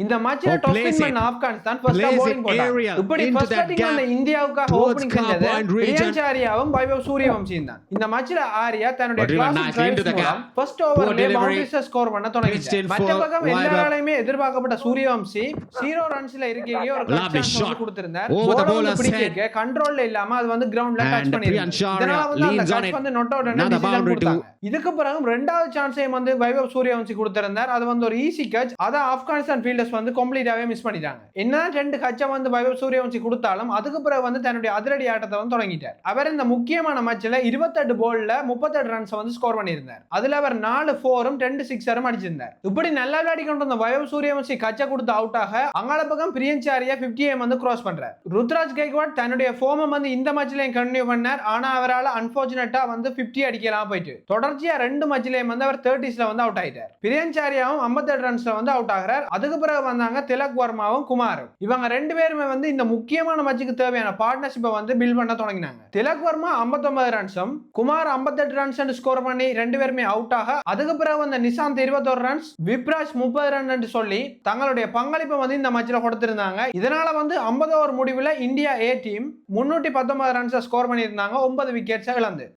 இந்த மேட்ச்ல toss win பண்ண ஆப்கானிஸ்தான் ஃபர்ஸ்ட் bowling போட்டாங்க. இப்படி ஃபர்ஸ்ட் பேட்டிங் வந்த இந்தியாவுக்காக ஓபனிங் செஞ்சது பிரியன்ச் ஆரியாவும் வைபவ் சூரியவம்சியும் தான். இந்த மேட்ச்ல ஆரியா தன்னுடைய கிளாசிக் டிரைவ்ஸ் மூலம் ஃபர்ஸ்ட் ஓவர்ல பவுண்டரிஸ் ஸ்கோர் பண்ண தொடங்கிட்டார். மற்ற பக்கம் எல்லாராலையுமே எதிர்பார்க்கப்பட்ட சூரியவம்சி 0 ரன்ஸ்ல இருக்கையே ஒரு கிளட்ச் சான்ஸ் கொடுத்திருந்தார். போல பிடிக்க கண்ட்ரோல்ல இல்லாம அது வந்து கிரவுண்ட்ல டச் பண்ணிருச்சு. இதனால வந்து அந்த கேட்ச் வந்து நாட் அவுட் ன்னு டிசிஷன் கொடுத்தாங்க. இதுக்கு பிறகு இரண்டாவது சான்ஸையும் வந்து வைபவ் சூரியவம்சி கொடுத்திருந்தார். அது வந்து ஒரு ஈஸி கேட்ச். அத ஆப்கானிஸ்தான் ஃபீல்டர்ஸ் வந்து கம்ப்ளீட்டாவே மிஸ் பண்ணிட்டாங்க. என்ன ரெண்டு கட்சை வந்து வைபவ் சூரியவம்சி கொடுத்தாலும் அதுக்கு பிறகு வந்து தன்னுடைய அதிரடி ஆட்டத்தை வந்து தொடங்கிட்டார். அவர் இந்த முக்கியமான மேட்ச்ல 28 பால்ல 38 ரன்ஸ் வந்து ஸ்கோர் பண்ணியிருந்தார். அதுல அவர் 4 4ம் 2 6ம் அடிச்சிருந்தார். இப்படி நல்லா விளையாடி கொண்டு வந்த வைபவ் சூரியவம்சி கட்சை கொடுத்து அவுட் ஆக அங்காள பக்கம் பிரியன்ச் ஆரியா 50 வந்து கிராஸ் பண்றார். ருத்ராஜ் கெய்க்வாட் தன்னுடைய ஃபார்மை வந்து இந்த மேட்ச்லயும் கண்டினியூ பண்ணார். ஆனா அவரால் அன்பார்ச்சுனேட்டா வந்து 50 அடிக்கலாம் போயிட்டு தொடர்ச்சியா 2 மேட்ச்லயும் வந்து அவர் 30ஸ்ல வந்து அவுட் ஆயிட்டார். பிரியன்ச் ஆரியாவும் 58 ரன்ஸ்ல வந்து அவுட் ஆகிறார். அதுக்கு பிறகு வந்தாங்க திலக் வர்மாவும் குமாரும். இவங்க ரெண்டு பேருமே வந்து இந்த முக்கியமான மேட்சுக்கு தேவையான பார்ட்னர்ஷிப்பை வந்து பில்ட் பண்ண தொடங்கினாங்க. திலக் வர்மா 59 ரன்ஸும் குமார் 58 ரன்ஸ் ஸ்கோர் பண்ணி ரெண்டு பேருமே அவுட் ஆக அதுக்கு பிறகு வந்த நிசாந்த் 21 ரன்ஸ் விப்ராஜ் 30 ரன் சொல்லி தங்களுடைய பங்களிப்பை வந்து இந்த மேட்ச்ல கொடுத்திருந்தாங்க. இதனால வந்து 50 ஓவர் முடிவுல India A team 319 runs score பண்ணியிருந்தாங்க. 9 விக்கெட்ஸ் இழந்து.